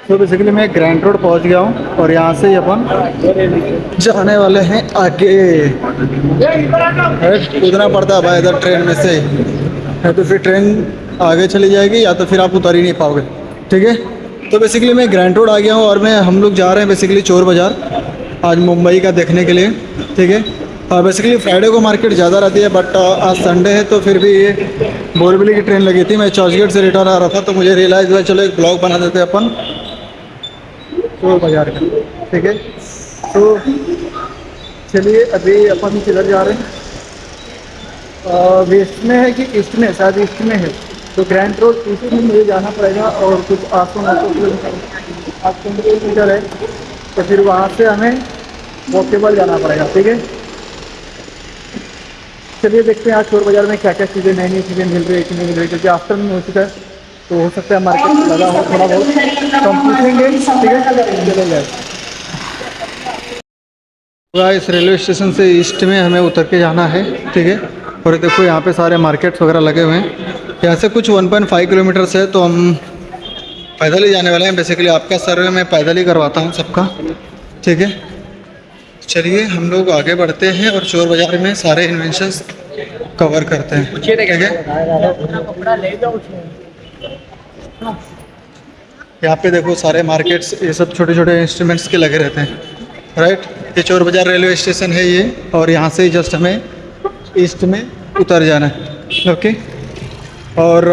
तो बेसिकली मैं grand road पहुंच गया हूँ और यहाँ से ही अपन जाने वाले हैं आगे। कूदना पड़ता है भाई इधर ट्रेन में से, है तो फिर ट्रेन आगे चली जाएगी या तो फिर आप उतर ही नहीं पाओगे। ठीक है, तो बेसिकली मैं ग्रैंड रोड आ गया हूँ और हम लोग जा रहे हैं बेसिकली चोर बाज़ार आज मुंबई का देखने के लिए। ठीक है, बेसिकली फ्राइडे को मार्केट ज़्यादा रहती है बट आज संडे है तो फिर भी ये बोरीवली की ट्रेन लगी थी। मैं चर्चगेट से रिटर्न आ रहा था तो मुझे रियलाइज़ हुआ चलो एक ब्लॉग बना देते अपन चोर बाज़ार का। ठीक है, तो चलिए अभी अपन किधर जा रहे हैं, वेस्ट में है कि ईस्ट में, शायद ईस्ट में है। तो ग्रैंड रोड इसी में मुझे जाना पड़ेगा और कुछ 800-900 किलोमीटर है तो फिर वहाँ से हमें वॉकेबल जाना पड़ेगा। ठीक है, चलिए देखते हैं आज चोर बाज़ार में क्या क्या चीज़ें नई नई चीज़ें मिल रही है कि नहीं मिल रही, क्योंकि आफ्टरनून हो चुका है तो हो सकता है मार्केट लगा हो थोड़ा बहुत कम पूछेंगे। ठीक है, चले जाए। इस रेलवे स्टेशन से ईस्ट में हमें उतर के जाना है। ठीक है, और देखो यहाँ पे सारे मार्केट्स वगैरह लगे हुए हैं। यहाँ से कुछ 1.5 किलोमीटर है तो हम पैदल ही जाने वाले हैं। बेसिकली आपका सर्वे मैं पैदल ही करवाता हूँ सबका। ठीक है, चलिए हम लोग आगे बढ़ते हैं और चोर बाज़ार में सारे इन्वेंशंस कवर करते हैं। ठीक है, यहाँ पे देखो सारे मार्केट्स ये सब छोटे छोटे इंस्ट्रूमेंट्स के लगे रहते हैं। राइट, ये चोर बाज़ार रेलवे स्टेशन है ये, और यहाँ से जस्ट हमें ईस्ट में उतर जाना है। ओके, और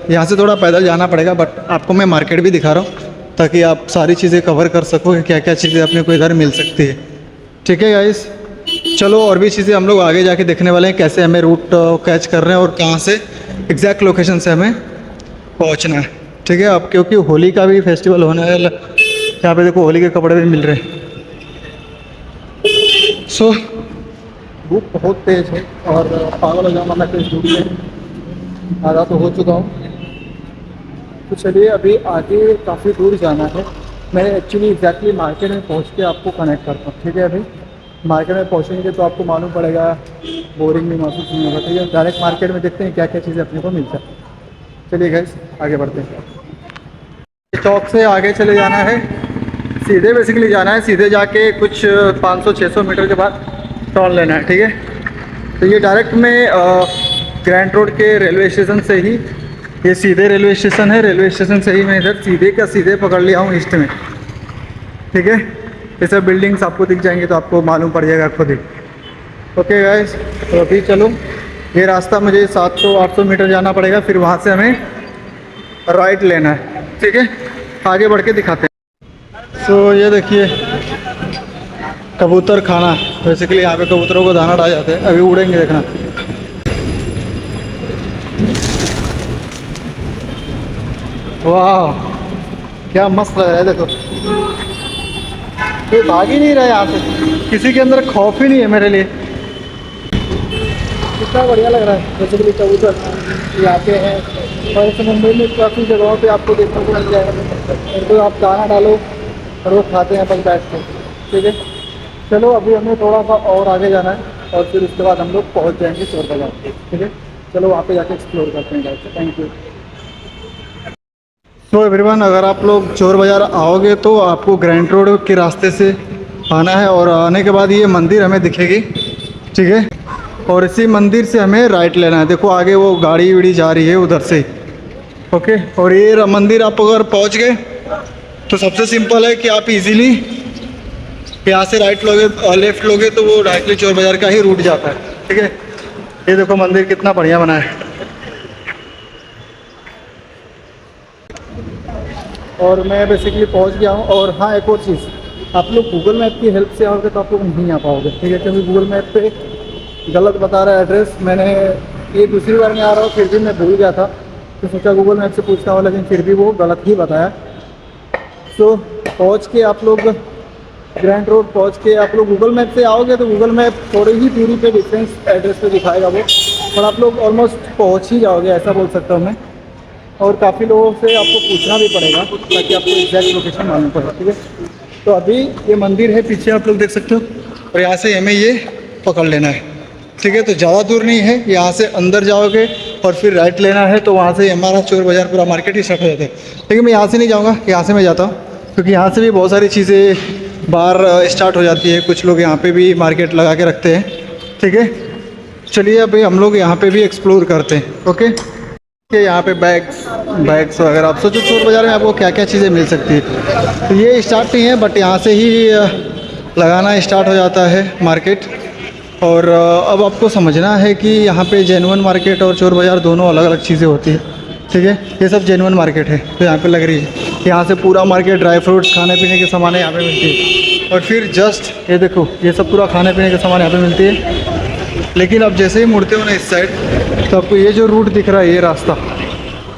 यहाँ से थोड़ा पैदल जाना पड़ेगा बट आपको मैं मार्केट भी दिखा रहा हूँ ताकि आप सारी चीज़ें कवर कर सको कि क्या क्या चीज़ें अपने को इधर मिल सकती है। ठीक है गाइस, चलो और भी चीज़ें हम लोग आगे जाके देखने वाले हैं कैसे हमें रूट कैच कर रहे हैं और कहाँ से एग्जैक्ट लोकेशन से हमें पहुँचना है। ठीक है, अब क्योंकि होली का भी फेस्टिवल होने वाला है, यहाँ पे देखो होली के कपड़े भी मिल रहे हैं। सो धूप बहुत तेज़ है और पागल हो जाऊँगा मैं तेज़ धूप में, आधा तो हो चुका हूँ। तो चलिए अभी आगे काफ़ी दूर जाना है। मैं एक्चुअली एग्जैक्टली मार्केट में पहुँच के आपको कनेक्ट करता हूँ। ठीक है, अभी मार्केट में पहुँचेंगे तो आपको मालूम पड़ेगा, बोरिंग भी महसूस नहीं होगा। ठीक है, डायरेक्ट मार्केट में देखते हैं क्या क्या चीज़ें अपने को मिलता है। चलिए गाइस आगे बढ़ते हैं। चौक से आगे चले जाना है, सीधे बेसिकली जाना है, सीधे जाके कुछ 500-600 मीटर के बाद टर्न लेना है। ठीक है, तो ये डायरेक्ट में ग्रैंड रोड के रेलवे स्टेशन से ही, ये सीधे रेलवे स्टेशन है, रेलवे स्टेशन से ही मैं इधर सीधे का सीधे पकड़ लिया हूँ ईस्ट में। ठीक है, ये सब बिल्डिंग्स आपको दिख जाएंगे तो आपको मालूम पड़ जाएगा खुद ही। ओके गाइस, तो अभी चलो ये रास्ता मुझे 700-800 मीटर जाना पड़ेगा, फिर वहाँ से हमें राइट लेना है। ठीक है, आगे बढ़ के दिखाते हैं। सो ये देखिए कबूतर खाना, बेसिकली यहाँ पे कबूतरों को दाना डाल जाते हैं, अभी उड़ेंगे देखना। वाह क्या मस्त लग रहा है, देखो ये भाग ही नहीं रहा है यहाँ से, किसी के अंदर खौफ ही नहीं है मेरे लिए। कितना बढ़िया लग रहा है बेसिकली कबूतर यहाँ पे है। और ऐसे मुंबई में काफ़ी जगहों पे आपको देखने को मिल जाएगा, तो आप दाना डालो और वो खाते हैं अपन बैठ के। ठीक है, चलो अभी हमें थोड़ा सा और आगे जाना है और फिर उसके बाद हम लोग पहुँच जाएंगे चोर बाज़ार। ठीक है, चलो वहाँ पे जाके एक्सप्लोर करते हैं गाइस। Thank you. तो एवरीवन, अगर आप लोग चोर बाज़ार आओगे तो आपको ग्रैंड रोड के रास्ते से आना है और आने के बाद ये मंदिर हमें दिखेगी। ठीक है, और इसी मंदिर से हमें राइट लेना है। देखो आगे वो गाड़ी वाड़ी जा रही है उधर से। ओके, और ये मंदिर आप अगर पहुंच गए तो सबसे सिंपल है कि आप इजीली यहाँ से राइट लोगे लेफ्ट लोगे तो वो डायरेक्टली चोर बाज़ार का ही रूट जाता है। ठीक है, ये देखो मंदिर कितना बढ़िया बना है। और मैं बेसिकली पहुंच गया हूं। और हाँ, एक और चीज़, आप लोग गूगल मैप की हेल्प से आओगे तो आप लोग नहीं आ पाओगे। ठीक है, क्योंकि गूगल मैप पे गलत बता रहा है एड्रेस। मैंने ये दूसरी बार में आ रहा हूँ, फिर भी मैं भूल गया था तो सोचा गूगल मैप से पूछता हूँ, लेकिन फिर भी वो गलत ही बताया। तो पहुँच के आप लोग ग्रैंड रोड पहुँच के आप लोग गूगल मैप से आओगे तो गूगल मैप थोड़ी ही दूरी पे डिफरेंस एड्रेस पे दिखाएगा वो, और आप लोग ऑलमोस्ट पहुँच ही जाओगे, ऐसा बोल सकता हूँ मैं। और काफ़ी लोगों से आपको पूछना भी पड़ेगा ताकि आपको एग्जैक्ट लोकेशन मालूम पड़े। ठीक है, तो अभी ये मंदिर है पीछे आप लोग देख सकते हो, और यहाँ से हमें ये पकड़ लेना है। ठीक है, तो ज़्यादा दूर नहीं है, यहाँ से अंदर जाओगे और फिर राइट लेना है तो वहाँ से हमारा चोर बाज़ार पूरा मार्केट ही स्टार्ट हो जाता है। लेकिन मैं यहाँ से नहीं जाऊँगा, यहाँ से मैं जाता हूँ क्योंकि यहाँ से भी बहुत सारी चीज़ें बाहर स्टार्ट हो जाती है। कुछ लोग यहाँ पे भी मार्केट लगा के रखते हैं। ठीक है, चलिए अभी हम लोग यहाँ पे भी एक्सप्लोर करते हैं। ओके, कि यहाँ पे बैग्स वगैरह आप सोचो चोर बाज़ार में आपको क्या क्या चीज़ें मिल सकती है। तो ये स्टार्ट नहीं है, बट यहाँ से ही लगाना स्टार्ट हो जाता है मार्केट। और अब आपको समझना है कि यहाँ पे जेन्युइन मार्केट और चोर बाज़ार दोनों अलग अलग चीज़ें होती है। ठीक है, ये सब जेन्युइन मार्केट है तो यहाँ पे लग रही है। यहाँ से पूरा मार्केट ड्राई फ्रूट्स खाने पीने के सामान यहाँ पे मिलती है। और फिर जस्ट ये देखो, ये सब पूरा खाने पीने के सामान यहाँ पे मिलती है। लेकिन अब जैसे ही मुड़ते हो ना इस साइड, तो आपको ये जो रूट दिख रहा है, ये रास्ता,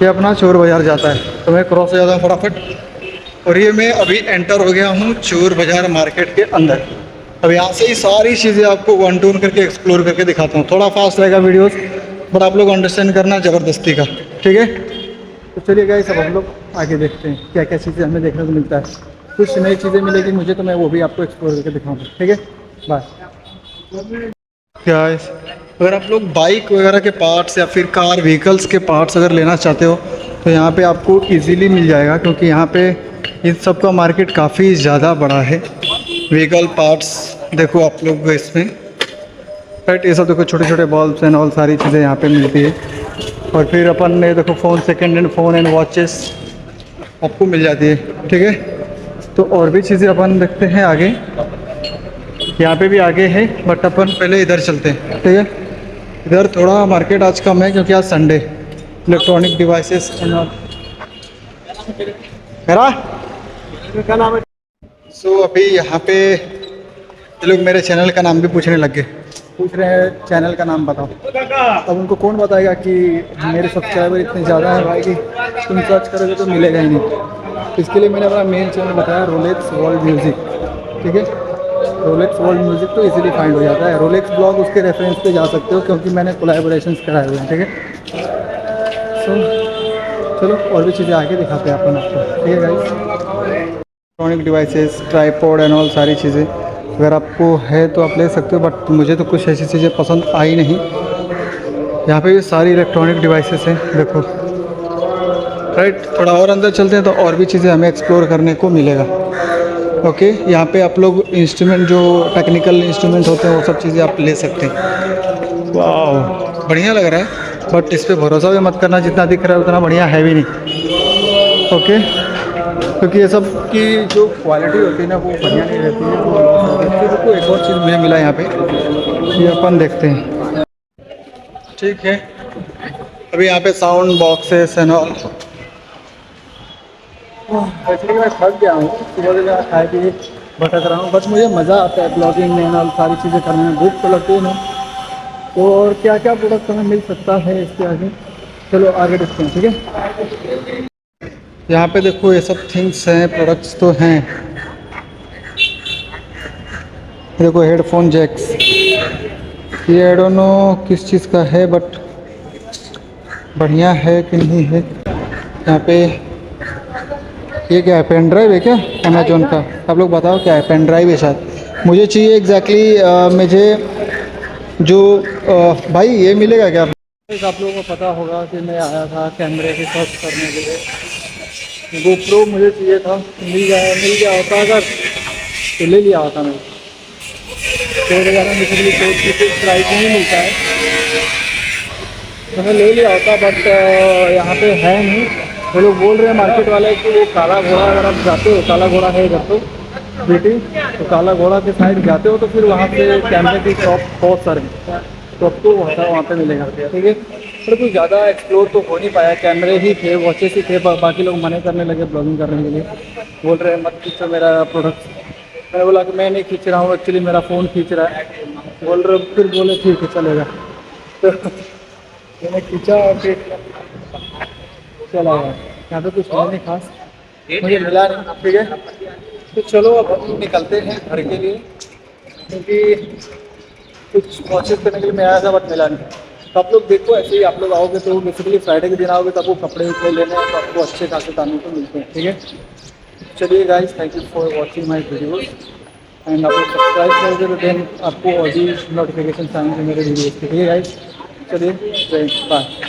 ये अपना चोर बाज़ार जाता है। तो मैं क्रॉस हो जाता हूँ फटाफट। और ये मैं अभी एंटर हो गया हूँ चोर बाज़ार मार्केट के अंदर। अब यहाँ से ही सारी चीज़ें आपको वन टू वन करके एक्सप्लोर करके दिखाता हूँ। थोड़ा फास्ट रहेगा वीडियोस, बट आप लोग अंडरस्टैंड करना ज़बरदस्ती का। ठीक है, तो चलिए गाइस, अब हम लोग आगे देखते हैं क्या क्या चीज़ें हमें देखने को मिलता है। कुछ नई चीज़ें मिलेगी मुझे, तो मैं वो भी आपको एक्सप्लोर करके दिखाऊँगा। ठीक है, बाय गाइस। अगर आप लोग बाइक वगैरह के पार्ट्स या फिर कार व्हीकल्स के पार्ट्स अगर लेना चाहते हो तो यहाँ पे आपको इजीली मिल जाएगा, क्योंकि यहाँ पे इन सब का मार्केट काफ़ी ज़्यादा बड़ा है। व्हीकल पार्ट्स देखो आप लोग इसमें, राइट, ये सब देखो छोटे छोटे बल्ब्स एंड ऑल सारी चीज़ें यहाँ पे मिलती है। और फिर अपन ने देखो phone, second hand phone and watches आपको मिल जाती है। ठीक है, तो और भी चीज़ें अपन देखते हैं आगे। यहाँ पे भी आगे है, बट अपन पहले इधर चलते हैं। ठीक है, इधर थोड़ा मार्केट आज कम है क्योंकि आज Sunday. Electronic devices and all. मेरा क्या नाम है? सो अभी यहाँ पे ये लोग मेरे चैनल का नाम भी पूछने लग गए, पूछ रहे हैं चैनल का नाम बताओ। अब उनको कौन बताएगा कि मेरे सब्सक्राइबर इतने ज़्यादा हैं भाई कि तुम सर्च करोगे तो मिलेगा ही नहीं। इसके लिए मैंने अपना मेन चैनल बताया, रोलेक्स वर्ल्ड म्यूज़िक। ठीक है, रोलेक्स वर्ल्ड म्यूज़िक तो इजीली फाइंड हो जाता है। रोलेक्स ब्लॉग उसके रेफरेंस पे जा सकते हो, क्योंकि मैंने कोलैबोरेशंस कराए हुए हैं। ठीक है, सो चलो और भी चीज़ें आगे दिखाते हैं अपन आपको। ठीक है guys, electronic devices, tripod and all सारी चीज़ें अगर आपको है तो आप ले सकते हो, बट मुझे तो कुछ ऐसी चीज़ें पसंद आई नहीं। यहाँ पे भी सारी इलेक्ट्रॉनिक डिवाइसेस हैं देखो, राइट। थोड़ा और अंदर चलते हैं तो और भी चीज़ें हमें एक्सप्लोर करने को मिलेगा। ओके, यहाँ पे आप लोग इंस्ट्रूमेंट, जो टेक्निकल इंस्ट्रूमेंट होते हैं वो सब चीज़ें आप ले सकते हैं। वाह, बढ़िया लग रहा है, बट इस पर भरोसा भी मत करना, जितना दिख रहा है उतना बढ़िया है भी नहीं। ओके, क्योंकि ये सब की जो क्वालिटी होती है ना वो बढ़िया नहीं रहती है। तो एक और चीज़ मुझे मिला यहाँ पे, ये अपन देखते हैं। ठीक है, अभी यहाँ पे sound boxes and all. Actually मैं थक गया हूँ, सुबह से मैं खाए पी भटक रहा हूँ, बट मुझे मज़ा आता है ब्लॉगिंग में और सारी चीज़ें करने में। भूख तो लगती है नहीं। तो और क्या क्या प्रोडक्ट हमें मिल सकता है इसके आगे, चलो आगे देखते हैं। ठीक है, यहाँ पे देखो ये सब थिंग्स हैं, प्रोडक्ट्स तो हैं। देखो हेडफोन जैक्स, ये आई डोंट नो किस चीज़ का है, बट बढ़िया है कि नहीं है। यहाँ पे ये क्या है, पेन ड्राइव है क्या अमेजोन का? आप लोग बताओ क्या है, पेन ड्राइव है शायद। मुझे चाहिए एग्जैक्टली मुझे जो भाई ये मिलेगा क्या? आप लोगों को पता होगा कि मैं आया था कैमरे की सर्च करने के लिए। गोप्रो मुझे चाहिए था, मिल गया होता अगर तो ले लिया होता मैं। तो वगैरह बेसिकली कुछ प्राइस नहीं मिलता है, तो मैं ले लिया होता, बट यहाँ पे है नहीं। वो लोग बोल रहे हैं मार्केट वाले कि वो काला घोड़ा, अगर आप जाते हो, काला घोड़ा है इधर तो बेटी, तो काला घोड़ा के साइड जाते हो तो फिर वहाँ पे कैमरे की शॉप बहुत सारे, तो आपको वहाँ पे मिलेगा। ठीक है, पर कुछ ज़्यादा एक्सप्लोर तो हो नहीं पाया। कैमरे ही थे, वॉचेस ही थे, बाकी लोग मना करने लगे ब्लॉगिंग करने के लिए। बोल रहे हैं मत खींचो मेरा प्रोडक्ट। मैंने बोला कि मैं नहीं खींच रहा हूँ, एक्चुअली मेरा फ़ोन खींच रहा है। बोल रहे, फिर बोले ठीक है चलेगा। तो मैंने खींचा और फिर चला गया। यहाँ पे कुछ है नहीं खास, मुझे मिला नहीं। ठीक है, तो चलो अब हम निकलते हैं घर के लिए, क्योंकि कुछ वॉचेस करने के लिए मैं आया था बट मिला नहीं। तो आप लोग देखो, ऐसे ही आप लोग आओगे तो बेसिकली फ्राइडे के दिन आओगे तो आपको कपड़े उपड़े लेने हैं, तो आपको अच्छे खासे दामों को मिलते हैं। ठीक है, चलिए guys, thank you for watching my videos and आप लोग सब्सक्राइब करोगे तो देन आपको और भी नोटिफिकेशन आएंगे मेरे वीडियोज़ के। ठीक है गाइस, चलिए बाय।